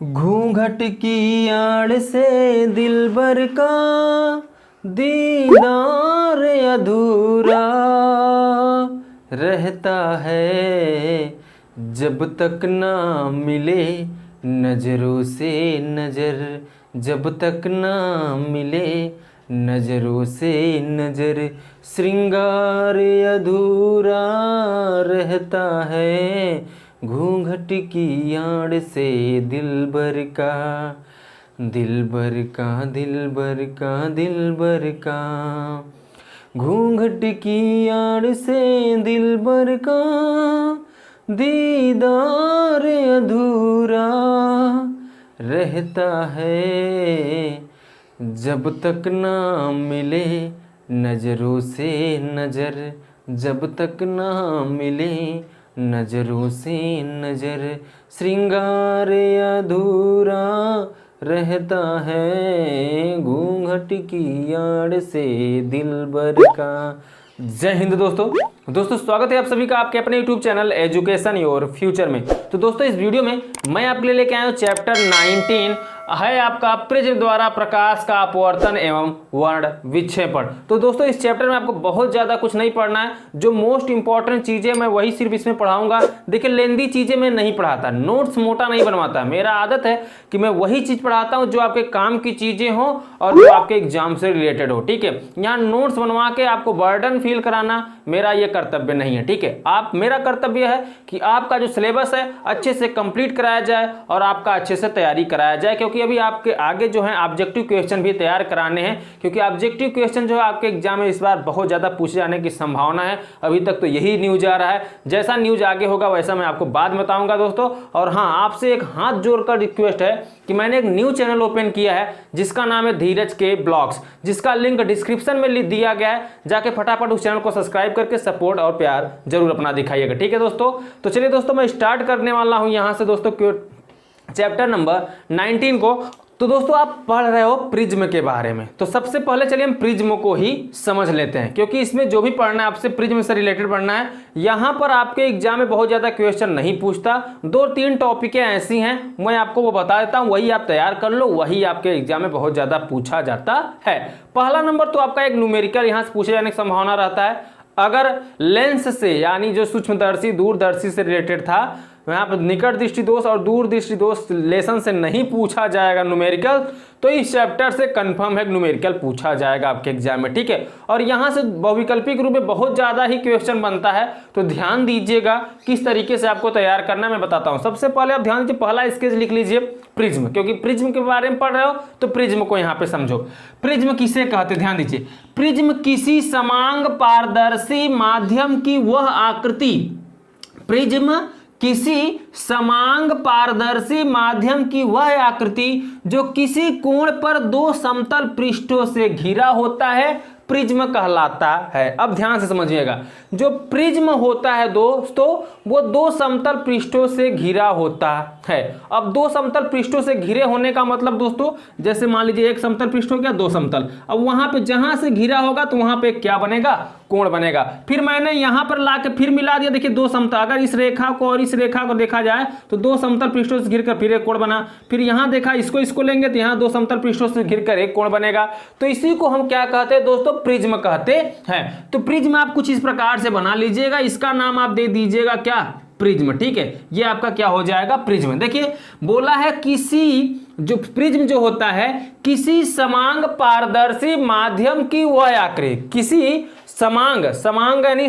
घूंघट की आड़ से दिलबर का दीदार अधूरा रहता है, जब तक ना मिले नजरों से नजर, जब तक ना मिले नजरों से नजर, श्रृंगार अधूरा रहता है, घूंघट की आड़ से दिलबर का, दिलबर का, दिलबर का, दिलबर का। घूंघट की आड़ से दिलबर का दीदार अधूरा रहता है, जब तक ना मिले नजरों से नजर, जब तक ना मिले नजरों से नजर, श्रृंगार अधूरा रहता है, घूंघट की आड़ से दिलबर का। जय हिंद दोस्तों स्वागत है आप सभी का आपके अपने YouTube channel education your future में। तो दोस्तों इस वीडियो में मैं आपके लिए लेके आया हूँ चैप्टर 19 है आपका प्रिज्म द्वारा प्रकाश का अपवर्तन एवं वर्ण विक्षेपण। तो दोस्तों इस चैप्टर में आपको बहुत ज़्यादा कुछ नहीं पढ़ना है, जो मोस्ट इंपॉर्टेंट चीज़ें मैं वही सिर्फ इसमें पढ़ाऊंगा। देखिए लेंदी चीज़ें मैं नहीं पढ़ाता, नोट्स मोटा नहीं बनवाता। मेरा आदत है कि मैं वही चीज़ पढ़ाता हूँ जो आपके काम की चीज़ें हो और जो आपके एग्जाम से रिलेटेड हो। ठीक है, यहाँ नोट्स बनवा के आपको बर्डन फील कराना मेरा ये कर्तव्य नहीं है। ठीक है, आप मेरा कर्तव्य है कि आपका जो सिलेबस है अच्छे से कंप्लीट कराया जाए और आपका अच्छे से तैयारी कराया जाए, क्योंकि अभी आपके आगे जो है ऑब्जेक्टिव क्वेश्चन भी तैयार कराने हैं, क्योंकि ऑब्जेक्टिव क्वेश्चन जो है आपके एग्जाम में इस बार बहुत ज़्यादा पूछे जाने की संभावना है। अभी तक तो यही न्यूज आ रहा है, जैसा न्यूज आगे होगा वैसा मैं आपको बाद में बताऊंगा दोस्तों। और हाँ, आपसे एक हाथ जोड़कर रिक्वेस्ट है कि मैंने एक न्यू चैनल ओपन किया है जिसका नाम है धीरज के ब्लॉग्स, जिसका लिंक डिस्क्रिप्शन में दिया गया है। जाके फटाफट उस चैनल को सब्सक्राइब करके सपोर्ट और प्यार जरूर अपना दिखाइएगा। ठीक है दोस्तों, तो चलिए दोस्तों मैं स्टार्ट करने वाला हूं यहां से दोस्तों चैप्टर नंबर 19 को। तो दोस्तों आप पढ़ रहे हो प्रिज्म के बारे में, तो सबसे पहले चलिए हम प्रिज्म को ही समझ लेते हैं, क्योंकि इसमें जो भी पढ़ना है आपसे प्रिज्म से रिलेटेड पढ़ना है। यहां पर आपके एग्जाम में बहुत ज्यादा क्वेश्चन नहीं पूछता, 2-3 टॉपिकें ऐसी हैं मैं आपको वो बता देता हूं, वही आप तैयार कर लो, वही आपके एग्जाम में बहुत ज्यादा पूछा जाता है। पहला नंबर तो आपका एक न्यूमेरिकल यहां से पूछे जाने की संभावना रहता है। अगर लेंस से यानी जो सूक्ष्मदर्शी दूरदर्शी से रिलेटेड था, यहाँ पर निकट दृष्टि दोष और दूर दृष्टि दोष लेसन से नहीं पूछा जाएगा न्यूमेरिकल, तो इस चैप्टर से कंफर्म है न्यूमेरिकल पूछा जाएगा आपके एग्जाम में। ठीक है, और यहाँ से बहुविकल्पिक रूप में बहुत ज़्यादा ही क्वेश्चन बनता है, तो ध्यान दीजिएगा किस तरीके से आपको तैयार करना मैं बताता हूँ। सबसे पहले आप ध्यान दीजिए, पहला स्केच लिख लीजिए प्रिज्म, क्योंकि प्रिज्म के बारे में पढ़ रहे हो तो प्रिज्म को यहाँ पे समझो। प्रिज्म किसे कहते, ध्यान दीजिए, प्रिज्म किसी समांग पारदर्शी माध्यम की वह आकृति, प्रिज्म किसी समांग पारदर्शी माध्यम की वह आकृति जो किसी कोण पर दो समतल पृष्ठों से घिरा होता है, प्रिज्म कहलाता है। अब ध्यान से समझिएगा, जो प्रिज्म होता है दोस्तों वो दो समतल पृष्ठों से घिरा होता है। अब दो समतल पृष्ठों से घिरे होने का मतलब दोस्तों, जैसे मान लीजिए एक समतल पृष्ठ हो गया, दो समतल, अब वहां पे जहां से घिरा होगा तो वहां पे क्या बनेगा, कोण बनेगा। फिर मैंने यहां पर लाके फिर मिला दिया, देखिए दो समतल, अगर इस रेखा को और इस रेखा को देखा जाए तो दो समतल पृष्ठों से घिरकर फिर एक कोण बना। फिर यहां देखा इसको लेंगे तो यहां दो समतल पृष्ठों से घिरकर एक कोण बनेगा। तो इसी को हम क्या कहते हैं दोस्तों, प्रिज्म कहते हैं। तो प्रिज्म आप कुछ इस प्रकार से बना लीजिएगा, इसका नाम आप दे दीजिएगा क्या, प्रिज्म। ठीक है, ये आपका क्या हो जाएगा, प्रिज्म। देखिए बोला है किसी, जो प्रिज्म जो होता है किसी समांग पारदर्शी माध्यम की वह आकृति, किसी समांग यानी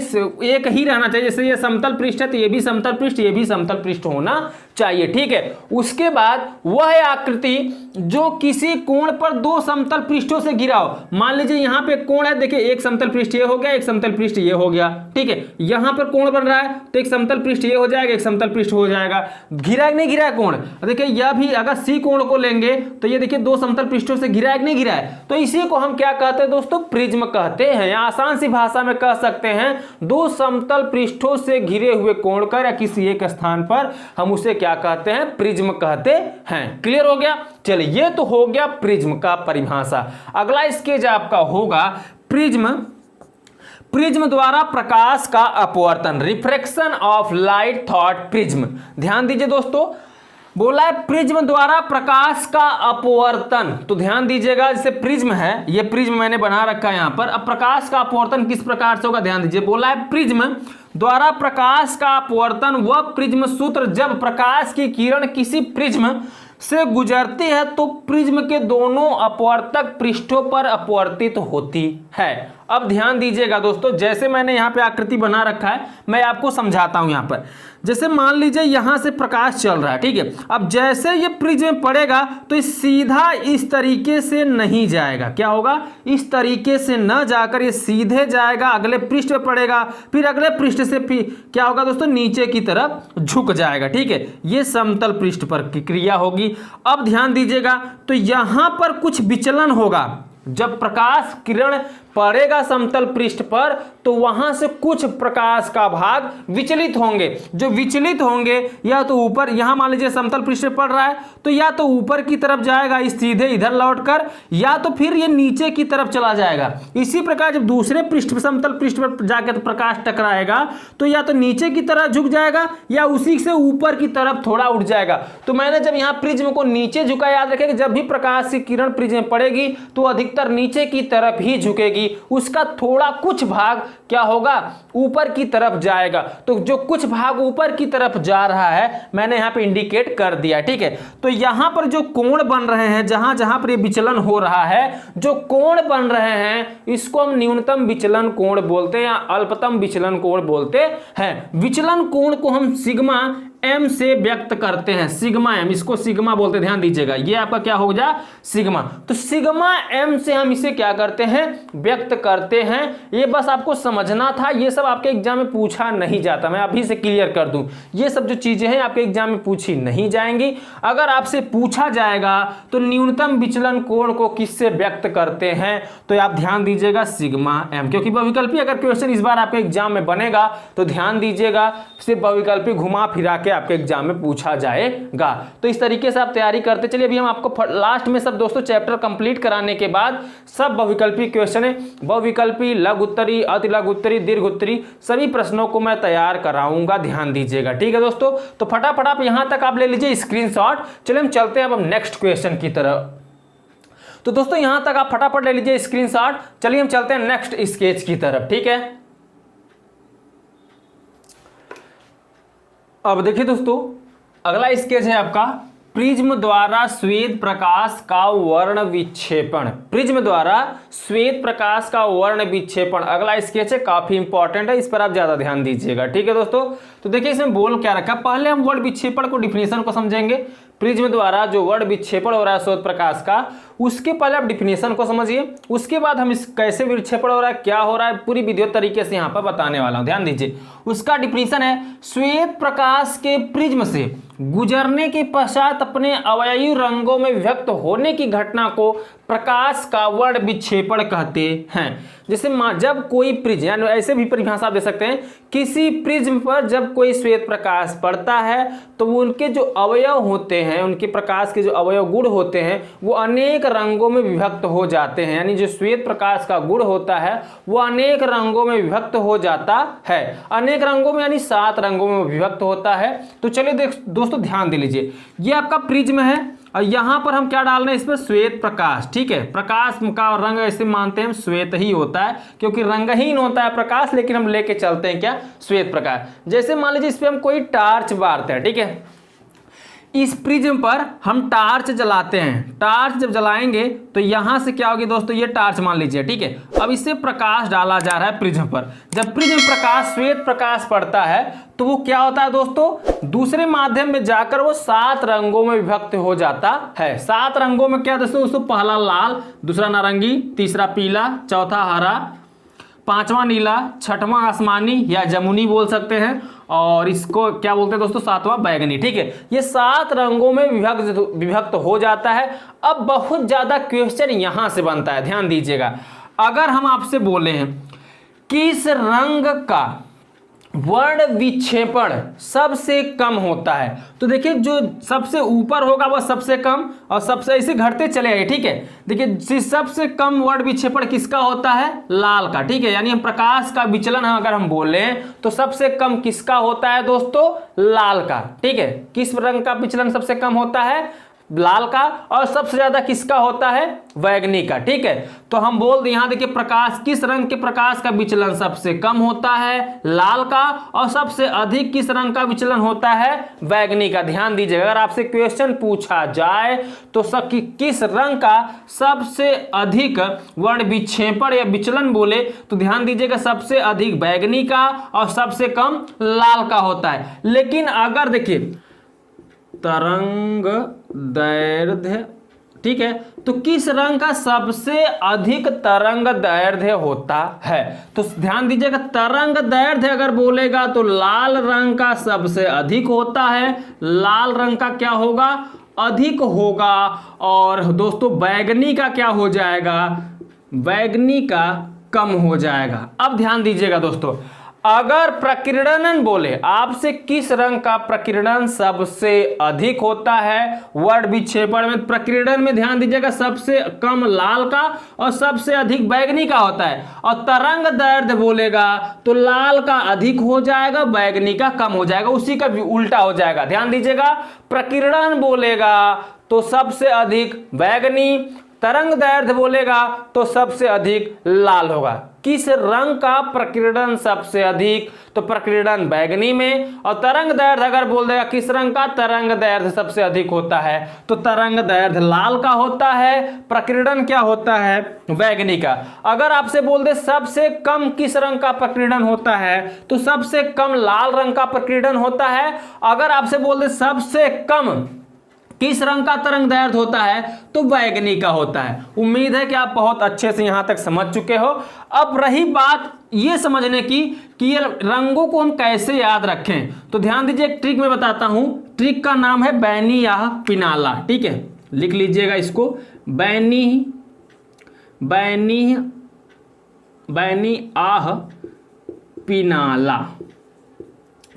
एक ही रहना चाहिए, जैसे ये समतल पृष्ठ है तो ये भी समतल पृष्ठ, ये भी समतल पृष्ठ होना चाहिए। ठीक है, उसके बाद वह आकृति जो किसी कोण पर दो समतल पृष्ठों से घिरा हो। मान लीजिए यहाँ पे कोण है, देखिए एक समतल पृष्ठ ये हो गया, एक समतल पृष्ठ ये हो गया। ठीक है, यहाँ पर कोण बन रहा है तो एक समतल पृष्ठ ये हो जाएगा, एक समतल पृष्ठ हो जाएगा। घिरा है नहीं घिरा है कोण, देखिए यह भी अगर सी कोण को लेंगे तो ये देखिए दो समतल पृष्ठों से घिरा है कि नहीं घिरा है, तो इसी को हम क्या कहते हैं दोस्तों, प्रिज्म कहते हैं। या आसान सी भाषा में कह सकते हैं दो समतल पृष्ठों से घिरे हुए कोण का या किसी एक स्थान पर हम उसे क्या कहते हैं, प्रिज्म कहते हैं। क्लियर हो गया, चलिए ये तो हो गया प्रिज्म का परिभाषा। अगला स्केच आपका होगा प्रिज्म द्वारा प्रकाश का अपवर्तन, refraction of light thought prism. ध्यान दीजिए दोस्तों, बोला है प्रिज्म द्वारा प्रकाश का अपवर्तन। तो ध्यान दीजिएगा, जैसे प्रिज्म है, ये प्रिज्म मैंने बना रखा है यहां पर। अब प्रकाश का अपवर्तन किस प्रकार से होगा, ध्यान दीजिए। बोला है प्रिज्म द्वारा प्रकाश का अपवर्तन वह प्रिज्म सूत्र जब प्रकाश की किरण किसी प्रिज्म से गुजरती है तो प्रिज्म के दोनों अपवर्तक पृष्ठों पर अपवर्तित होती है। अब ध्यान दीजिएगा दोस्तों, जैसे मैंने यहाँ पे आकृति बना रखा है, मैं आपको समझाता हूं। यहाँ पर जैसे मान लीजिए यहां से प्रकाश चल रहा है, ठीक है। अब जैसे ये प्रिज्म में पड़ेगा तो सीधा इस तरीके से नहीं जाएगा, क्या होगा, इस तरीके से न जाकर ये सीधे जाएगा, अगले पृष्ठ पे पड़ेगा, फिर अगले पृष्ठ से क्या होगा दोस्तों, नीचे की तरफ झुक जाएगा, ठीक है। ये समतल पृष्ठ पर की क्रिया होगी। अब ध्यान दीजिएगा, तो यहां पर कुछ विचलन होगा। जब प्रकाश किरण पड़ेगा समतल पृष्ठ पर तो वहां से कुछ प्रकाश का भाग विचलित होंगे। जो विचलित होंगे या तो ऊपर, यहां मान लीजिए समतल पृष्ठ पर पड़ रहा है तो या तो ऊपर की तरफ जाएगा इस सीधे इधर लौटकर, या तो फिर ये नीचे की तरफ चला जाएगा। इसी प्रकार जब दूसरे पृष्ठ समतल पृष्ठ पर जाकर प्रकाश टकराएगा तो या तो नीचे की तरफ झुक जाएगा या उसी से ऊपर की तरफ थोड़ा उठ जाएगा। तो मैंने जब यहाँ प्रिज्म को नीचे झुका, याद रखें कि जब भी प्रकाश की किरण प्रिज्म में पड़ेगी तो अधिकतर नीचे की तरफ ही झुकेगी, उसका थोड़ा कुछ भाग क्या होगा, ऊपर की तरफ जाएगा। तो जो कुछ भाग ऊपर की तरफ जा रहा है मैंने यहां पे इंडिकेट कर दिया, ठीक है। तो यहां पर जो कोण बन रहे हैं, जहां जहां पर ये विचलन हो रहा है, जो कोण बन रहे हैं इसको हम न्यूनतम विचलन कोण बोलते हैं या अल्पतम विचलन कोण बोलते हैं। विचलन कोण को हम सिग्मा एम से व्यक्त करते हैं, सिग्मा एम, इसको सिग्मा बोलते हैं, ध्यान दीजिएगा। ये आपका क्या हो जाए, सिग्मा। तो सिग्मा एम से हम इसे क्या करते हैं, व्यक्त करते हैं। ये बस आपको समझना था, ये सब आपके एग्जाम में पूछा नहीं जाता, मैं अभी से क्लियर कर दूं। ये सब जो चीजें हैं आपके एग्जाम में पूछी नहीं जाएंगी। अगर आपसे पूछा जाएगा तो न्यूनतम विचलन कोण को किससे व्यक्त करते हैं, तो आप ध्यान दीजिएगा सिग्मा एम, क्योंकि बहुविकल्पी अगर क्वेश्चन इस बार आपके एग्जाम में बनेगा तो ध्यान दीजिएगा सिर्फ बहुविकल्पी घुमा फिरा के आपके एग्जाम में पूछा जाएगा। तो इस तरीके से आप तैयारी करते चलिए। अभी हम आपको लास्ट में सब दोस्तों चैप्टर कंप्लीट कराने के बाद सब बहुविकल्पी क्वेश्चन है, बहुविकल्पी, लघु उत्तरी, अति लघु उत्तरी, दीर्घ उत्तरी, सभी प्रश्नों को मैं तैयार कराऊंगा, ध्यान दीजिएगा, ठीक है दोस्तों। तो फटाफट आप यहां तक आप ले लीजिए स्क्रीनशॉट। चलिए हम चलते हैं अब नेक्स्ट क्वेश्चन की तरफ। तो दोस्तों यहां तक आप फटाफट ले लीजिए स्क्रीनशॉट। चलिए हम चलते हैं नेक्स्ट स्केच की तरफ, ठीक है। अब देखिए दोस्तों, अगला स्केच है आपका प्रिज्म द्वारा श्वेत प्रकाश का वर्ण विक्षेपण। प्रिज्म द्वारा श्वेत प्रकाश का वर्ण विक्षेपण अगला स्केच है, काफी इंपॉर्टेंट है, इस पर आप ज्यादा ध्यान दीजिएगा, ठीक है दोस्तों। तो देखिए इसमें बोल क्या रखा, पहले हम वर्ण विक्षेपण को डिफिनेशन को समझेंगे। प्रिज्म द्वारा जो वर्ण विक्षेपण हो रहा है श्वेत प्रकाश का, उसके पहले आप डिफिनेशन को समझिए, उसके बाद हम इस कैसे विक्षेपण हो रहा है, क्या हो रहा है, पूरी विधिवत तरीके से यहाँ पर बताने वाला हूँ, ध्यान दीजिए। उसका डिफिनेशन है, श्वेत प्रकाश के प्रिज्म से गुजरने के पश्चात अपने अवयवी रंगों में विभक्त होने की घटना को प्रकाश का वर्ण विक्षेपण कहते हैं। जैसे जब कोई प्रिज्म, यानी ऐसे भी परिभाषा दे सकते हैं, किसी प्रिज्म पर जब कोई श्वेत प्रकाश पड़ता है तो उनके जो अवयव होते हैं, उनके प्रकाश के जो अवयव गुण होते हैं वो अनेक रंगों में विभक्त हो जाते हैं। यानी जो श्वेत प्रकाश का गुण होता है वो अनेक रंगों में विभक्त हो जाता है, अनेक रंगों में यानी 7 रंगों में विभक्त होता है। तो चलिए दोस्तों ध्यान दे लीजिए, ये आपका प्रिज्म है और यहां पर हम क्या डाल रहे हैं, इस पर श्वेत प्रकाश, ठीक है। प्रकाश का रंग ऐसे मानते हैं हम श्वेत ही होता है, क्योंकि रंगहीन होता है प्रकाश, लेकिन हम लेके चलते हैं क्या, श्वेत प्रकाश। जैसे मान लीजिए इस पर हम कोई टार्च बारते हैं, ठीक है। इस प्रिज्म पर हम टार्च जलाते हैं, टार्च जब जलाएंगे तो यहां से क्या होगी दोस्तों, ये टार्च मान लीजिए, ठीक है। अब इससे प्रकाश डाला जा रहा है प्रिज्म पर। जब प्रिज्म प्रकाश श्वेत प्रकाश पड़ता है तो वो क्या होता है दोस्तों, दूसरे माध्यम में जाकर वो 7 रंगों में विभक्त हो जाता है। 7 रंगों में क्या दोस्तों, पहला लाल, दूसरा नारंगी, तीसरा पीला, चौथा हरा, 5वां नीला, 6वां आसमानी या जमुनी बोल सकते हैं, और इसको क्या बोलते हैं दोस्तों, 7वां बैगनी, ठीक है। ये 7 रंगों में विभक्त हो जाता है। अब बहुत ज्यादा क्वेश्चन यहां से बनता है, ध्यान दीजिएगा। अगर हम आपसे बोले हैं किस रंग का वर्ण विक्षेपण सबसे कम होता है। तो देखिए जो सबसे ऊपर होगा वह सबसे कम, और सबसे ऐसे घटते चले गए, ठीक है। देखिए सबसे कम वर्ण विक्षेपण किसका होता है? लाल का, ठीक है। यानी हम प्रकाश का विचलन अगर हम बोले तो सबसे कम किसका होता है दोस्तों? लाल का, ठीक है। किस रंग का विचलन सबसे कम होता है? लाल का। और सबसे ज्यादा किसका होता है? बैंगनी का, ठीक है। तो हम बोल दें यहां देखिए प्रकाश, किस रंग के प्रकाश का विचलन सबसे कम होता है? लाल का। और सबसे अधिक किस रंग का विचलन होता है? बैंगनी का। ध्यान दीजिएगा, अगर आपसे क्वेश्चन पूछा जाए तो किस रंग का सबसे अधिक वर्ण विक्षेपण या विचलन बोले तो ध्यान दीजिएगा सबसे अधिक बैंगनी का और सबसे कम लाल का होता है। लेकिन अगर देखिए तरंग दैर्ध्य, ठीक है, तो किस रंग का सबसे अधिक तरंग दैर्ध्य होता है? तो ध्यान दीजिएगा तरंग दैर्ध्य अगर बोलेगा तो लाल रंग का सबसे अधिक होता है। लाल रंग का क्या होगा? अधिक होगा। और दोस्तों बैंगनी का क्या हो जाएगा? बैंगनी का कम हो जाएगा। अब ध्यान दीजिएगा दोस्तों, अगर प्रकीर्णन बोले आपसे किस रंग का प्रकीर्णन सबसे अधिक होता है वर्ण विक्षेपण में, प्रकीर्णन में ध्यान दीजिएगा सबसे कम लाल का और सबसे अधिक बैंगनी का होता है। और तरंग दैर्ध्य बोलेगा तो लाल का अधिक हो जाएगा, बैंगनी का कम हो जाएगा, उसी का उल्टा हो जाएगा। ध्यान दीजिएगा प्रकीर्णन बोलेगा तो सबसे अधिक बैंगनी, तरंग दैर्ध्य बोलेगा तो सबसे अधिक लाल होगा। किस रंग का प्रकीर्णन सबसे अधिक? तो प्रकीर्णन बैंगनी में। और तरंग दैर्ध्य अगर बोल देगा किस रंग का? तरंग दैर्ध्य सबसे अधिक होता है तो तरंग दैर्ध्य लाल का होता है, प्रकीर्णन क्या होता है? बैंगनी का। अगर आपसे बोल दे सबसे कम किस रंग का प्रकीर्णन होता है तो सबसे कम लाल रंग का प्रकीर्णन होता है। अगर आपसे बोल दे सबसे कम किस रंग का तरंग दैर्ध्य होता है तो बैंगनी का होता है। उम्मीद है कि आप बहुत अच्छे से यहां तक समझ चुके हो। अब रही बात ये समझने की कि ये रंगों को हम कैसे याद रखें, तो ध्यान दीजिए एक ट्रिक मैं बताता हूं। ट्रिक का नाम है बैनी आह पिनाला, ठीक है, लिख लीजिएगा इसको। बैनी बैनी बैनी आह पिनाला,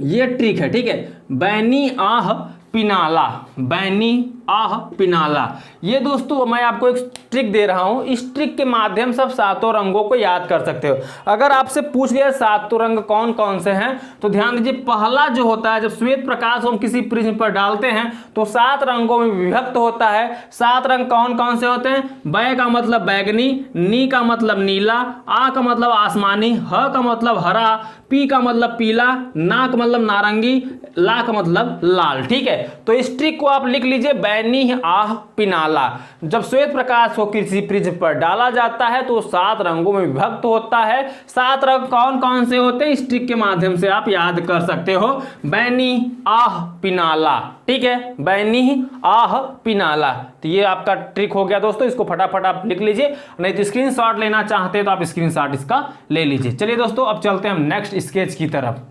ये ट्रिक है, ठीक है। बैनी आह पिनाला, बैनी आह पिनाला, ये दोस्तों मैं आपको एक ट्रिक दे रहा हूं। इस ट्रिक के माध्यम से आप सातों रंगों को याद कर सकते हो। अगर आपसे पूछ गया सातों रंग कौन कौन से हैं तो ध्यान दीजिए पहला जो होता है, जब श्वेत प्रकाश हम किसी प्रिज्म पर डालते हैं तो 7 रंगों में विभक्त होता है। 7 रंग कौन कौन से होते हैं? बै का मतलब बैगनी, नी का मतलब नीला, आ का मतलब आसमानी, ह का मतलब हरा, पी का मतलब पीला, ना का मतलब नारंगी, ला का मतलब लाल, ठीक है। तो इस ट्रिक को आप लिख लीजिए बैनी आह पिनाला। जब श्वेत प्रकाश को किसी प्रिज्म पर डाला जाता है तो 7 रंगों में विभक्त होता है। 7 रंग कौन कौन से होते हैं इस ट्रिक के माध्यम से आप याद कर सकते हो। बैनी आह पिनाला, ठीक है, बैनी आह पिनाला। तो ये आपका ट्रिक हो गया दोस्तों, इसको फटाफट आप लिख लीजिए, नहीं तो स्क्रीनशॉट लेना चाहते हैं तो आप स्क्रीनशॉट इसका ले लीजिए। चलिए दोस्तों अब चलते हैं हम नेक्स्ट स्केच की तरफ।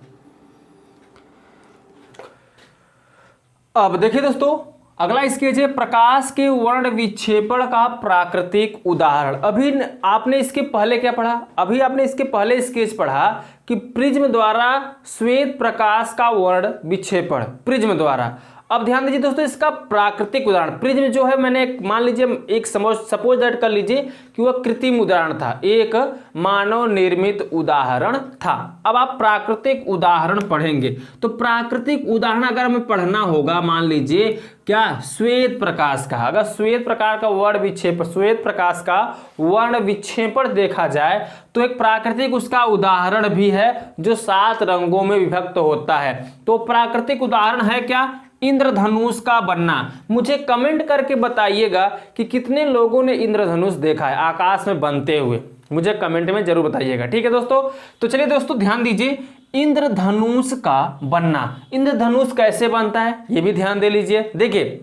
अब देखिए दोस्तों अगला स्केच है प्रकाश के वर्ण विक्षेपण का प्राकृतिक उदाहरण। अभी आपने इसके पहले क्या पढ़ा? अभी आपने इसके पहले स्केच पढ़ा कि प्रिज्म द्वारा श्वेत प्रकाश का वर्ण विक्षेपण, प्रिज्म द्वारा। अब ध्यान दीजिए दोस्तों इसका प्राकृतिक उदाहरण, प्रिज्म जो है मैंने मान लीजिए एक सपोज दैट कर लीजिए कि वह कृत्रिम उदाहरण था, एक मानव निर्मित उदाहरण था। अब आप प्राकृतिक उदाहरण पढ़ेंगे तो प्राकृतिक उदाहरण अगर हमें पढ़ना होगा, मान लीजिए क्या श्वेत प्रकाश का, अगर श्वेत प्रकाश का वर्ण विक्षेपण, श्वेत प्रकाश का वर्ण विक्षेपण देखा जाए तो एक प्राकृतिक उसका उदाहरण भी है जो 7 रंगों में विभक्त होता है। तो प्राकृतिक उदाहरण है क्या? इंद्रधनुष का बनना। मुझे कमेंट करके बताइएगा कि कितने लोगों ने इंद्रधनुष देखा है आकाश में बनते हुए, मुझे कमेंट में जरूर बताइएगा, ठीक है दोस्तों। तो चलिए दोस्तों ध्यान दीजिए इंद्रधनुष का बनना। इंद्रधनुष कैसे बनता है ये भी ध्यान दे लीजिए। देखिए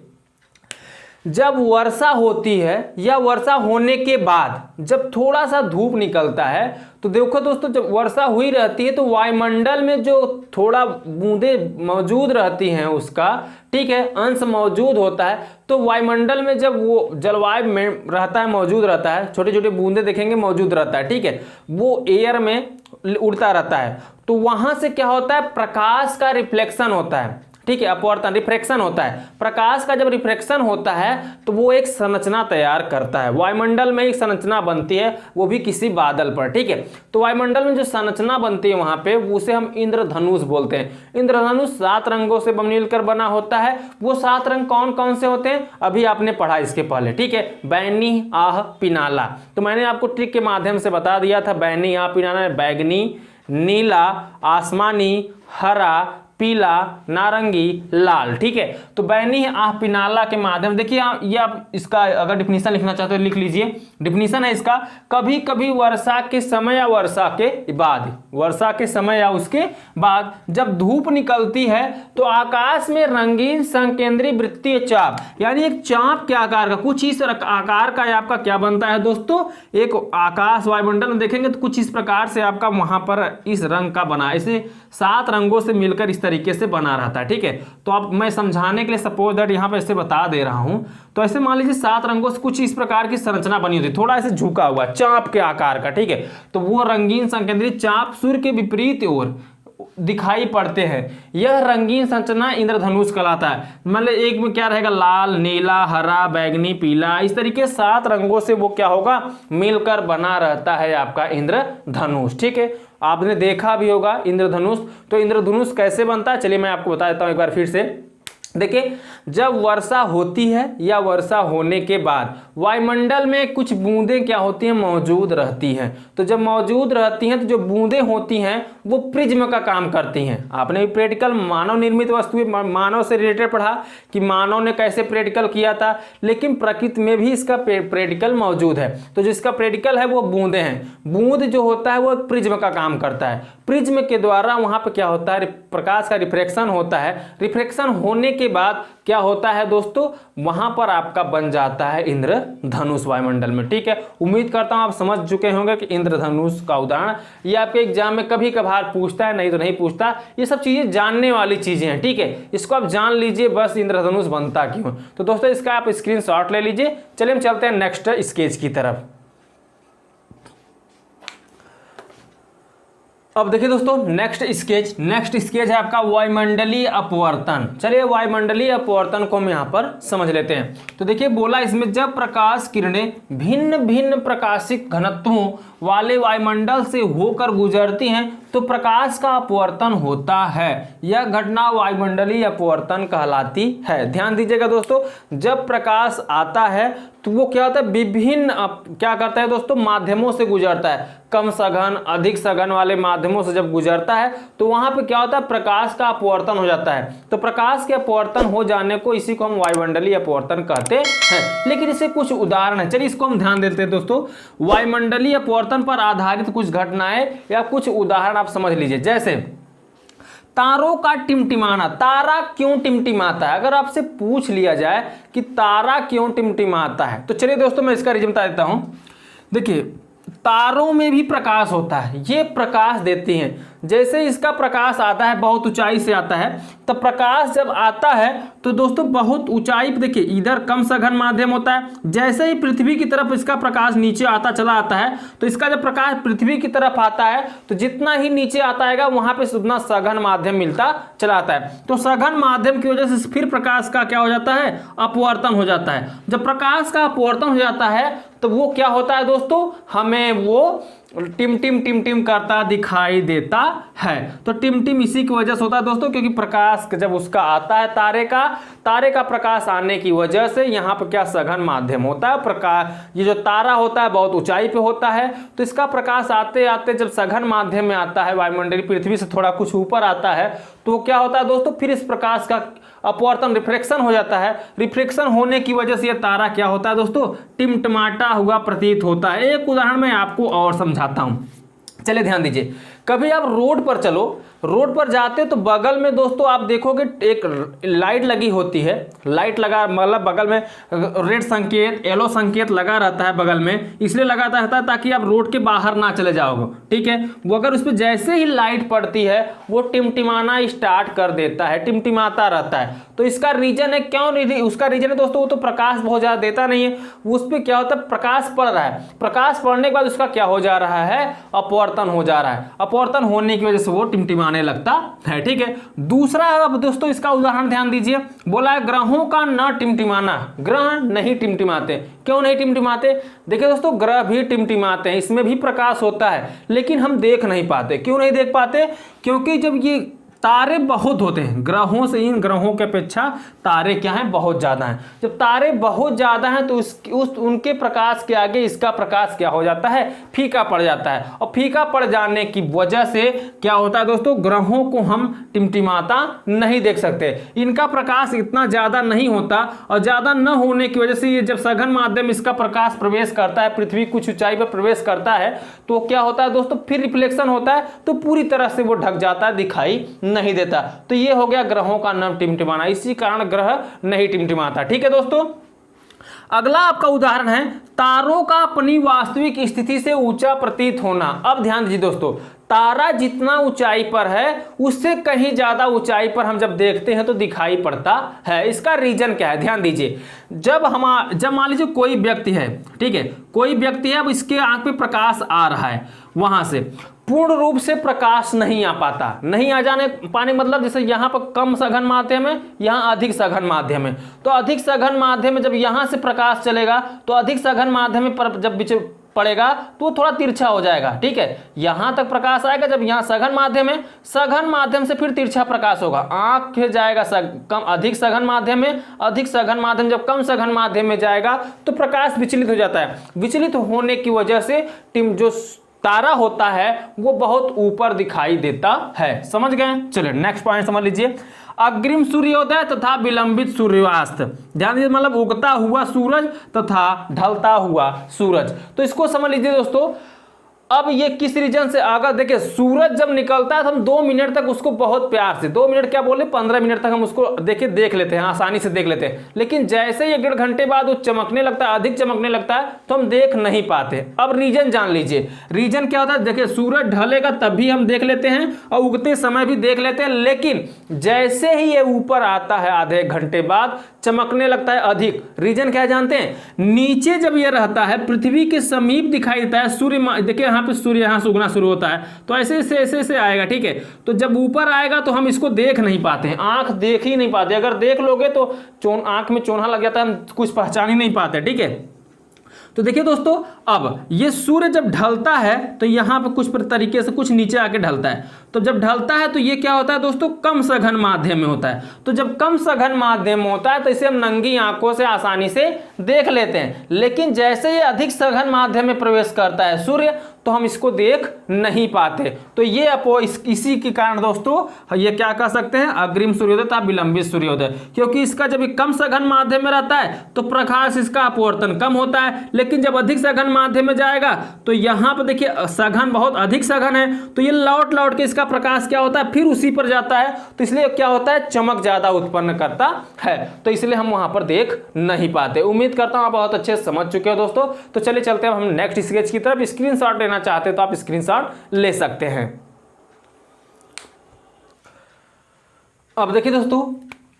जब वर्षा होती है या वर्षा होने के बाद जब थोड़ा सा धूप निकलता है तो देखो दोस्तों जब वर्षा हुई रहती है तो वायुमंडल में जो थोड़ा बूंदें मौजूद रहती हैं उसका, ठीक है, अंश मौजूद होता है। तो वायुमंडल में जब वो जलवायु में रहता है, मौजूद रहता है, छोटे छोटे बूंदे देखेंगे मौजूद रहता है, ठीक है, वो एयर में उड़ता रहता है तो वहां से क्या होता है, प्रकाश का रिफ्लेक्शन होता है, ठीक है, अपवर्तन रिफ्रैक्शन होता है। प्रकाश का जब रिफ्रैक्शन होता है तो वो एक संरचना तैयार करता है, वायुमंडल में एक संरचना बनती है, वो भी किसी बादल पर, ठीक है। तो वायुमंडल में जो संरचना बनती है वहां पे, उसे हम इंद्रधनुष बोलते हैं। इंद्रधनुष 7 रंगों से मिलकर बना होता है। वो 7 रंग कौन कौन से होते हैं, अभी आपने पढ़ा इसके पहले, ठीक है। बैगनी, आह, पिनाला, तो मैंने आपको ट्रिक के माध्यम से बता दिया था। बैगनी, आह, पिनाला, बैगनी, नीला, आसमानी, हरा, पीला, नारंगी, लाल, ठीक है। तो बैगनी, आह, पिनाला के माध्यम, देखिए ये आप इसका अगर डिफिनीशन लिखना चाहते हो लिख लीजिए। डिफिनीशन है इसका, कभी कभी वर्षा के समय या वर्षा के बाद, वर्षा के समय या उसके बाद जब धूप निकलती है तो आकाश में रंगीन संकेंद्रीय वृत्तीय चाप, यानी एक चाप के आकार का, कुछ इस आकार का आपका क्या बनता है दोस्तों, एक आकाश वायुमंडल में देखेंगे तो कुछ इस प्रकार से आपका वहां पर इस रंग का बना, इसे 7 रंगों से मिलकर इस तरीके से बना रहता है, ठीक है। तो अब मैं समझाने के लिए सपोज दैट यहाँ पे ऐसे बता दे रहा हूं, तो ऐसे मान लीजिए 7 रंगों से कुछ इस प्रकार की संरचना बनी होती है, थोड़ा ऐसे झुका हुआ चाप के आकार का, ठीक है। तो वो रंगीन संकेंद्रीय चाप सूर्य के विपरीत ओर दिखाई पड़ते हैं। यह रंगीन संरचना इंद्रधनुष कहलाता है। मतलब एक में क्या रहेगा, लाल, नीला, हरा, बैगनी, पीला, इस तरीके 7 रंगों से वो क्या होगा, मिलकर बना रहता है आपका इंद्रधनुष, ठीक है। आपने देखा भी होगा इंद्रधनुष। तो इंद्रधनुष कैसे बनता है, चलिए मैं आपको बता देता हूं एक बार फिर से। देखिए, जब वर्षा होती है या वर्षा होने के बाद वायुमंडल में कुछ बूंदें क्या होती हैं, मौजूद रहती हैं। तो जब मौजूद रहती हैं तो जो बूंदें होती हैं वो प्रिज्म का काम करती हैं। आपने प्रैक्टिकल मानव निर्मित वस्तुएं, मानव से रिलेटेड पढ़ा कि मानव ने कैसे प्रैक्टिकल किया था, लेकिन प्रकृति में भी इसका प्रैक्टिकल मौजूद है। तो जिसका प्रैक्टिकल है वो बूंदें हैं। बूंद जो होता है वो प्रिज्म का काम करता है। प्रिज्म के द्वारा वहां पर क्या होता है, प्रकाश का रिफ्रैक्शन होता है। रिफ्रैक्शन होने के बाद क्या होता है दोस्तों, वहां पर आपका बन जाता है इंद्रधनुष वायुमंडल में, ठीक है। उम्मीद करता हूं आप समझ चुके होंगे कि इंद्रधनुष का उदाहरण, ये आपके एग्जाम में कभी कभार पूछता है, नहीं तो नहीं पूछता। ये सब चीजें जानने वाली चीजें हैं, ठीक है। इसको आप जान लीजिए बस, इंद्रधनुष बनता क्यों। तो दोस्तों इसका आप स्क्रीनशॉट ले लीजिए। चलिए हम चलते हैं नेक्स्ट स्केच की तरफ। अब देखिए दोस्तों नेक्स्ट स्केच है आपका वायुमंडलीय अपवर्तन। चलिए वायुमंडलीय अपवर्तन को हम यहाँ पर समझ लेते हैं। तो देखिए बोला इसमें, जब प्रकाश किरणें भिन्न भिन्न प्रकाशिक घनत्वों वाले वायुमंडल से होकर गुजरती हैं तो प्रकाश का अपवर्तन होता है। यह घटना वायुमंडलीय अपवर्तन कहलाती है। ध्यान दीजिएगा दोस्तों, जब प्रकाश आता है तो वो क्या होता है, विभिन्न क्या करता है दोस्तों, माध्यमों से गुजरता है। कम सघन, अधिक सघन वाले माध्यमों से जब गुजरता है तो वहां पे क्या होता है, प्रकाश का अपवर्तन हो जाता है। तो प्रकाश के अपवर्तन हो जाने को, इसी को हम वायुमंडलीय अपवर्तन कहते हैं। लेकिन इससे कुछ उदाहरण है, चलिए इसको हम ध्यान देते हैं दोस्तों। वायुमंडलीय अपवर्तन पर आधारित कुछ घटनाएं या कुछ उदाहरण आप समझ लीजिए। जैसे तारों का टिमटिमाना। तारा क्यों टिमटिमाता है, अगर आपसे पूछ लिया जाए कि तारा क्यों टिमटिमाता है, तो चलिए दोस्तों मैं इसका रीजन बता देता हूं। देखिए तारों में भी प्रकाश होता है, ये प्रकाश देती हैं। जैसे इसका प्रकाश आता है, बहुत ऊंचाई से आता है, तो प्रकाश जब आता है तो दोस्तों बहुत ऊंचाई पे, देखिए इधर कम सघन माध्यम होता है। जैसे ही पृथ्वी की तरफ इसका प्रकाश नीचे आता चला आता है, तो इसका जब प्रकाश पृथ्वी की तरफ आता है तो जितना ही नीचे आता है वहां पे उतना सघन माध्यम मिलता चला आता है। तो सघन माध्यम की वजह से फिर प्रकाश का क्या हो जाता है, अपवर्तन हो जाता है। जब प्रकाश का अपवर्तन हो जाता है तो वो क्या होता है दोस्तों, हमें वो टिम करता दिखाई देता है। तो टिम इसी की वजह से होता है दोस्तों, क्योंकि प्रकाश जब उसका आता है तारे का प्रकाश आने की वजह से यहाँ पर क्या सघन माध्यम होता है। प्रकाश, ये जो तारा होता है बहुत ऊंचाई पे होता है, तो इसका प्रकाश आते आते जब सघन माध्यम में आता है, वायुमंडलीय पृथ्वी से थोड़ा कुछ ऊपर आता है, तो क्या होता है दोस्तों, फिर इस प्रकाश का अपवर्तन, रिफ्रैक्शन हो जाता है। रिफ्रैक्शन होने की वजह से ये तारा क्या होता है दोस्तों, टिमटिमाता हुआ प्रतीत होता है। एक उदाहरण मैं आपको और समझाता हूं, चलिए ध्यान दीजिए। कभी आप रोड पर चलो, रोड पर जाते हो तो बगल में दोस्तों आप देखोगे एक लाइट लगी होती है। लाइट लगा मतलब बगल में रेड संकेत, येलो संकेत लगा रहता है बगल में, इसलिए लगा रहता है ताकि आप रोड के बाहर ना चले जाओगे, ठीक है। वो अगर उस पर जैसे ही लाइट पड़ती है वो टिमटिमाना स्टार्ट कर देता है, टिमटिमाता रहता है। तो इसका रीजन है, क्यों उसका रीजन है दोस्तों, वो तो प्रकाश बहुत ज़्यादा देता नहीं है, उस पर क्या होता है, प्रकाश पड़ रहा है। प्रकाश पड़ने के बाद उसका क्या हो जा रहा है, अपवर्तन हो जा रहा है। अपवर्तन होने की वजह से वो टिमटिमाने लगता है। ठीक है, दूसरा अब दोस्तों इसका उदाहरण ध्यान दीजिए, बोला है ग्रहों का न टिमटिमाना, ग्रह नहीं टिमटिमाते। क्यों नहीं टिमटिमाते? देखिए दोस्तों, ग्रह भी टिमटिमाते हैं, इसमें भी प्रकाश होता है, लेकिन हम देख नहीं पाते। क्यों नहीं देख पाते? क्योंकि जब ये तारे बहुत होते हैं, ग्रहों से इन ग्रहों के अपेक्षा तारे क्या हैं, बहुत ज़्यादा हैं। जब तारे बहुत ज़्यादा हैं तो उनके प्रकाश के आगे इसका प्रकाश क्या हो जाता है, फीका पड़ जाता है। और फीका पड़ जाने की वजह से क्या होता है दोस्तों, ग्रहों को हम टिमटिमाता नहीं देख सकते। इनका प्रकाश इतना ज़्यादा नहीं होता, और ज़्यादा न होने की वजह से ये जब सघन माध्यम इसका प्रकाश प्रवेश करता है, पृथ्वी कुछ ऊंचाई पर प्रवेश करता है, तो क्या होता है दोस्तों, फिर रिफ्लेक्शन होता है, तो पूरी तरह से वो ढक जाता है, दिखाई नहीं देता। तो ये हो गया ग्रहों का न टिमटिमाना, इसी कारण ग्रह नहीं टिमटिमाता। ठीक है दोस्तों, अगला आपका उदाहरण है तारों का अपनी वास्तविक स्थिति से ऊंचा प्रतीत होना। अब ध्यान दीजिए दोस्तों, तारा जितना ऊंचाई पर है उससे कहीं ज्यादा ऊंचाई पर हम जब देखते हैं तो दिखाई पड़ता है। इसका रीजन क्या है, ध्यान दीजिए। जब मान लीजिए कोई व्यक्ति है, ठीक है, कोई व्यक्ति है, अब इसके आंख पे प्रकाश आ रहा है, वहां से पूर्ण रूप से प्रकाश नहीं आ पाता। नहीं आ जाने पाने मतलब जैसे यहाँ पर कम सघन माध्यम है, यहाँ अधिक सघन माध्यम है, तो अधिक सघन माध्यम में जब यहाँ से प्रकाश चलेगा तो अधिक सघन माध्यम में जब बीच पड़ेगा तो थोड़ा तिरछा हो जाएगा। ठीक है, यहाँ तक प्रकाश आएगा, जब यहाँ सघन माध्यम है, सघन माध्यम से फिर तिरछा प्रकाश होगा, आंख जाएगा कम अधिक सघन माध्यम में, अधिक सघन माध्यम जब कम सघन माध्यम में जाएगा तो प्रकाश विचलित हो जाता है। विचलित होने की वजह से जो तारा होता है वो बहुत ऊपर दिखाई देता है। समझ गए? चलिए नेक्स्ट पॉइंट समझ लीजिए, अग्रिम सूर्योदय तथा विलंबित सूर्यास्त। ध्यान दीजिए, मतलब उगता हुआ सूरज तथा ढलता हुआ सूरज। तो इसको समझ लीजिए दोस्तों, अब ये किस रीजन से आगा, देखिए सूरज जब निकलता है तो हम 2 मिनट तक उसको बहुत प्यार से, 2 मिनट क्या बोले, 15 मिनट तक हम उसको देख लेते हैं, आसानी से देख लेते हैं। लेकिन जैसे ही 1.5 घंटे बाद वो चमकने लगता है, अधिक चमकने लगता है, तो हम देख नहीं पाते। अब रीजन जान लीजिए, रीजन क्या होता है, देखिए सूरज ढलेगा तब भी हम देख लेते हैं और उगते समय भी देख लेते हैं, लेकिन जैसे ही ये ऊपर आता है आधे 1 घंटे बाद चमकने लगता है अधिक। रीजन क्या जानते हैं, नीचे जब ये रहता है पृथ्वी के समीप दिखाई देता है सूर्य, देखिए यहाँ पे सूर्य यहाँ से उगना शुरू होता है, तो ऐसे आएगा। ठीक है, तो जब ऊपर आएगा तो हम इसको देख नहीं पाते हैं, आंख देख ही नहीं पाते। अगर देख लोगे तो आंख में चोन्हा लग जाता है, हम कुछ पहचान ही नहीं पाते। ठीक है, तो देखिए दोस्तों, अब ये सूर्य जब ढलता है तो यहाँ पे कुछ तरीके से कुछ नीचे आके ढलता है, तो जब ढलता है तो ये क्या होता है दोस्तों, कम सघन माध्यम में होता है। तो जब कम सघन माध्यम में होता है तो इसे हम नंगी आंखों से आसानी से देख लेते हैं, लेकिन जैसे ये अधिक सघन माध्यम में प्रवेश करता है सूर्य तो हम इसको देख नहीं पाते। तो ये इसी के कारण दोस्तों ये क्या कह सकते हैं, अग्रिम सूर्योदय तथा विलंबित सूर्योदय, क्योंकि इसका जब कम सघन माध्यम में रहता है तो प्रकाश इसका अपवर्तन कम होता है, लेकिन जब अधिक सघन माध्यम में जाएगा तो यहाँ पर देखिए सघन बहुत अधिक सघन है, तो ये लौट के इसका प्रकाश क्या होता है, फिर उसी पर जाता है, तो इसलिए क्या होता है, चमक ज्यादा उत्पन्न करता है, तो इसलिए हम वहां पर देख नहीं पाते। उम्मीद करता हूं आप बहुत अच्छे से समझ चुके हो दोस्तों। तो चलिए चलते हैं हम नेक्स्ट स्केच की तरफ। स्क्रीनशॉट लेना चाहते हैं तो आप स्क्रीनशॉट ले सकते हैं। अब देखिए दोस्तों,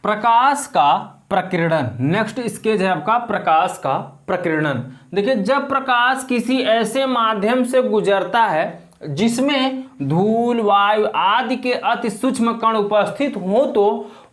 प्रकाश का प्रकीर्णन, नेक्स्ट स्केच है आपका प्रकाश का प्रकीर्णन। देखिए, जब प्रकाश किसी ऐसे माध्यम से गुजरता है जिसमें धूल, वायु आदि के अति सूक्ष्म कण उपस्थित हो तो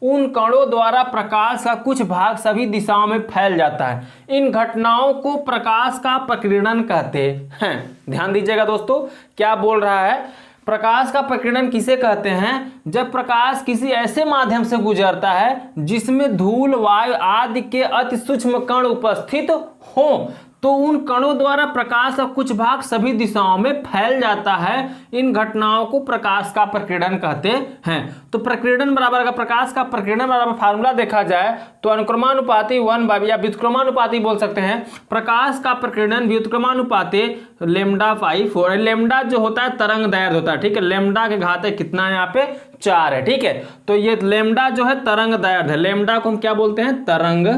उन कणों द्वारा प्रकाश का कुछ भाग सभी दिशाओं में फैल जाता है। इन घटनाओं को प्रकाश का प्रकीर्णन कहते हैं। ध्यान दीजिएगा दोस्तों, क्या बोल रहा है, प्रकाश का प्रकीर्णन किसे कहते हैं, जब प्रकाश किसी ऐसे माध्यम से गुजरता है जिसमें धूल, वायु आदि के अति सूक्ष्म कण उपस्थित हो तो उन कणों द्वारा प्रकाश का कुछ भाग सभी दिशाओं में फैल जाता है। इन घटनाओं को प्रकाश का प्रकीर्णन कहते हैं। तो प्रकीर्णन बराबर का प्रकाश का प्रकीर्णन बराबर फार्मूला देखा जाए तो अनुक्रमानुपाती 1 या व्युत्क्रमानुपाती बोल सकते हैं। प्रकाश का प्रकीर्णन व्युत्क्रमानुपाती λ/4 है। लेमडा जो होता है तरंग दैर्ध्य होता है। ठीक है, लेमडा के घाते कितना है, यहाँ पे 4 है। ठीक है, तो ये लेमडा जो है तरंग दैर्ध्य है। लेमडा को हम क्या बोलते हैं, तरंग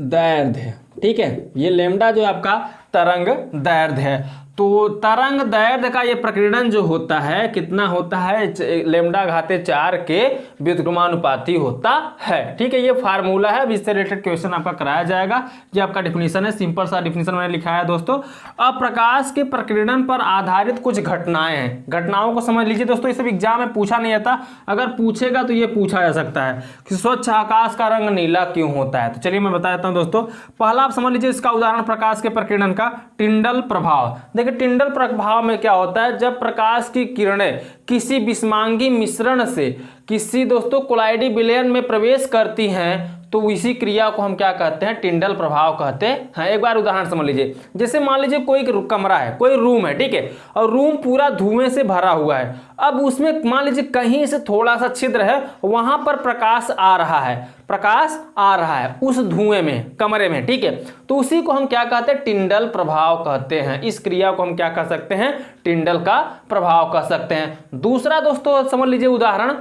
दैर्ध्य। ठीक है, ये लेमडा जो है आपका तरंग दैर्ध्य है। तो तरंग दैर्ध्य का ये प्रकीर्णन जो होता है कितना होता है, λ/4 के व्युत्क्रमानुपाती होता है। ठीक है, ये फार्मूला है, अब इससे रिलेटेड क्वेश्चन आपका कराया जाएगा। ये आपका डिफिनीशन है, सिंपल सा डिफिनीशन मैंने लिखा है दोस्तों। अब प्रकाश के प्रकीर्णन पर आधारित कुछ घटनाएं हैं, घटनाओं को समझ लीजिए दोस्तों। ये सब एग्जाम में पूछा नहीं आता, अगर पूछेगा तो ये पूछा जा सकता है कि स्वच्छ आकाश का रंग नीला क्यों होता है। तो चलिए मैं बता देता हूं दोस्तों। पहला आप समझ लीजिए इसका उदाहरण प्रकाश के प्रकीर्णन का टिंडल प्रभाव। देखिए टिंडल प्रभाव में क्या होता है, जब प्रकाश की किरणें किसी विषमांगी मिश्रण से किसी दोस्तों कोलाइडी विलयन में प्रवेश करती हैं तो इसी क्रिया को हम क्या कहते हैं, टिंडल प्रभाव कहते हैं। एक बार उदाहरण समझ लीजिए, जैसे मान लीजिए कोई कमरा है, कोई रूम है, ठीक है, और रूम पूरा धुएं से भरा हुआ है। अब उसमें मान लीजिए कहीं से थोड़ा सा छिद्र है, वहां पर प्रकाश आ रहा है, प्रकाश आ रहा है उस धुएं में, कमरे में, ठीक है, तो उसी को हम क्या कहते हैं, टिंडल प्रभाव कहते हैं। इस क्रिया को हम क्या कह सकते हैं, टिंडल का प्रभाव कह सकते हैं। दूसरा दोस्तों समझ लीजिए उदाहरण,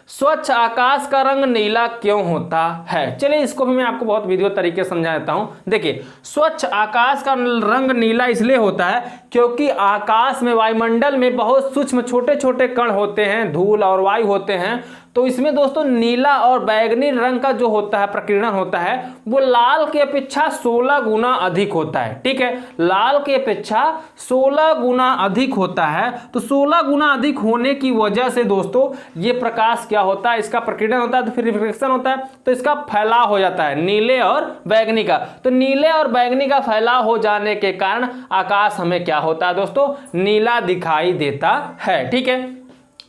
स्वच्छ आकाश का रंग नीला क्यों होता है। चलिए इसको भी मैं आपको बहुत विधिवत तरीके से समझा देता हूं। देखिए स्वच्छ आकाश का रंग नीला इसलिए होता है क्योंकि आकाश में, वायुमंडल में बहुत सूक्ष्म छोटे छोटे कण होते हैं, धूल और वायु होते हैं। तो इसमें दोस्तों नीला और बैगनी रंग का जो होता है प्रकीर्णन होता है वो लाल की अपेक्षा 16 गुना अधिक होता है। ठीक है, लाल की अपेक्षा 16 गुना अधिक होता है। तो 16 गुना अधिक होने की वजह से दोस्तों ये प्रकाश क्या होता है, इसका प्रकीर्णन होता है, तो फिर रिफ्लेक्शन होता है, तो इसका फैलाव हो जाता है नीले और बैगनी का। तो नीले और बैगनी का फैलाव हो जाने के कारण आकाश हमें क्या होता है दोस्तों, नीला दिखाई देता है। ठीक है,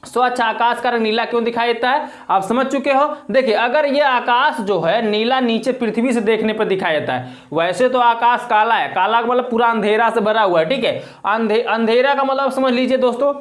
स्वच्छ आकाश का रंग नीला क्यों दिखाई देता है आप समझ चुके हो। देखिए अगर ये आकाश जो है नीला नीचे पृथ्वी से देखने पर दिखाई देता है, वैसे तो आकाश काला है, काला का मतलब पूरा अंधेरा से भरा हुआ है। ठीक है, अंधेरा का मतलब समझ लीजिए दोस्तों,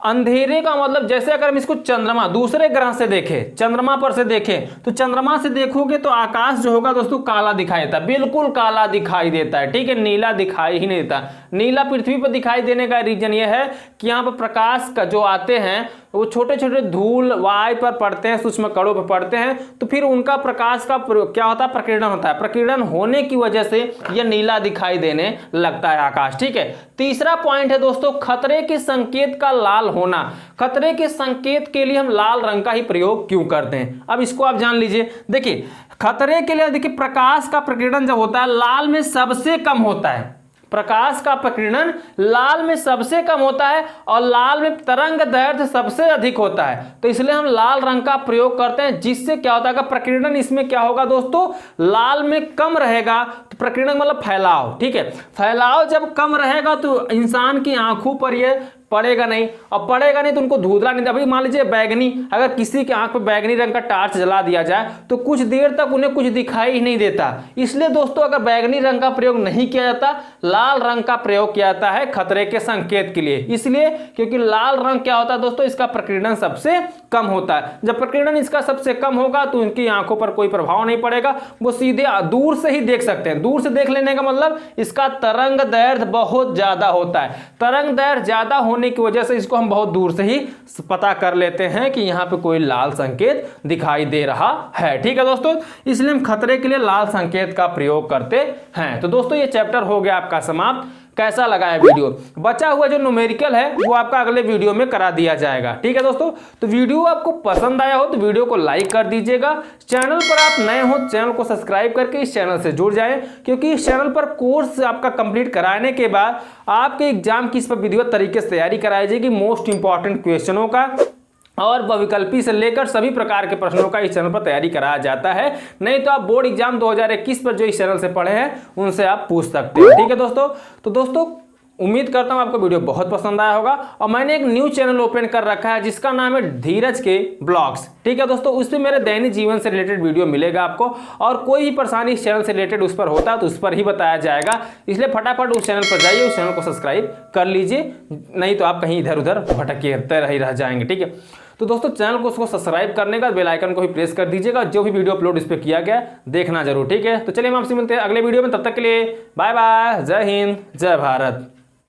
अंधेरे का मतलब जैसे अगर हम इसको चंद्रमा दूसरे ग्रह से देखें, चंद्रमा पर से देखें, तो चंद्रमा से देखोगे तो आकाश जो होगा दोस्तों काला दिखाई देता है, बिल्कुल काला दिखाई देता है। ठीक है, नीला दिखाई ही नहीं देता। नीला पृथ्वी पर दिखाई देने का रीजन ये है कि यहाँ पर प्रकाश का जो आते हैं वो छोटे छोटे धूल वायु पर पड़ते हैं, सूक्ष्म कणों पर पड़ते हैं, तो फिर उनका प्रकाश का क्या होता है, प्रकीर्णन होता है। प्रकीर्णन होने की वजह से यह नीला दिखाई देने लगता है आकाश। ठीक है, तीसरा पॉइंट है दोस्तों, खतरे के संकेत का लाल होना। खतरे के संकेत के लिए हम लाल रंग का ही प्रयोग क्यों करते हैं, अब इसको आप जान लीजिए। देखिए खतरे के लिए, देखिए प्रकाश का प्रकीर्णन जब होता है लाल में सबसे कम होता है, प्रकाश का प्रकीर्णन लाल में सबसे कम होता है और लाल में तरंग दैर्ध्य सबसे अधिक होता है। तो इसलिए हम लाल रंग का प्रयोग करते हैं, जिससे क्या होता है, प्रकीर्णन इसमें क्या होगा दोस्तों, लाल में कम रहेगा। तो प्रकीर्णन मतलब फैलाव। ठीक है, फैलाव जब कम रहेगा तो इंसान की आंखों पर यह पड़ेगा नहीं, और पड़ेगा नहीं तो उनको धुंधला नहीं। अभी मान लीजिए बैगनी, अगर किसी के आंख पर बैगनी रंग का टार्च जला दिया जाए तो कुछ देर तक उन्हें कुछ दिखाई ही नहीं देता। इसलिए दोस्तों अगर बैगनी रंग का प्रयोग नहीं किया जाता, लाल रंग का प्रयोग किया जाता है खतरे के संकेत के लिए। इसलिए क्योंकि लाल रंग क्या होता है दोस्तों, इसका प्रकीर्णन सबसे कम होता है। जब प्रकीर्णन इसका सबसे कम होगा तो उनकी आंखों पर कोई प्रभाव नहीं पड़ेगा, वो सीधे दूर से ही देख सकते हैं। दूर से देख लेने का मतलब इसका तरंग दैर्ध्य बहुत ज्यादा होता है। तरंग दैर्ध्य ज्यादा होने की वजह से इसको हम बहुत दूर से ही पता कर लेते हैं कि यहां पे कोई लाल संकेत दिखाई दे रहा है। ठीक है दोस्तों, इसलिए हम खतरे के लिए लाल संकेत का प्रयोग करते हैं। तो दोस्तों ये चैप्टर हो गया आपका समाप्त। कैसा लगा है वीडियो, बचा हुआ जो न्यूमेरिकल है वो आपका अगले वीडियो में करा दिया जाएगा। ठीक है दोस्तों, तो वीडियो आपको पसंद आया हो तो वीडियो को लाइक कर दीजिएगा। चैनल पर आप नए हो चैनल को सब्सक्राइब करके इस चैनल से जुड़ जाएं, क्योंकि इस चैनल पर कोर्स आपका कंप्लीट कराने के बाद आपके एग्जाम की इस पर विधिवत तरीके से तैयारी कराई जाएगी, मोस्ट इंपॉर्टेंट क्वेश्चनों का और बहुविकल्पी से लेकर सभी प्रकार के प्रश्नों का इस चैनल पर तैयारी कराया जाता है। नहीं तो आप बोर्ड एग्जाम 2021 पर जो इस चैनल से पढ़े हैं उनसे आप पूछ सकते हो। ठीक है दोस्तों, तो दोस्तों उम्मीद करता हूं आपको वीडियो बहुत पसंद आया होगा। और मैंने एक न्यू चैनल ओपन कर रखा है जिसका नाम है धीरज के ब्लॉग्स। ठीक है दोस्तों, उस पर मेरे दैनिक जीवन से रिलेटेड वीडियो मिलेगा आपको, और कोई भी परेशानी इस चैनल से रिलेटेड उस पर होता है तो उस पर ही बताया जाएगा। इसलिए फटाफट उस चैनल पर जाइए, उस चैनल को सब्सक्राइब कर लीजिए, नहीं तो आप कहीं इधर उधर भटकते रह जाएंगे। ठीक है, तो दोस्तों चैनल को उसको सब्सक्राइब करने का बेल आइकन को भी प्रेस कर दीजिएगा, जो भी वीडियो अपलोड इस पर किया गया देखना जरूर। ठीक है, तो चलिए हम आपसे मिलते हैं अगले वीडियो में, तब तक के लिए बाय बाय, जय हिंद, जय भारत।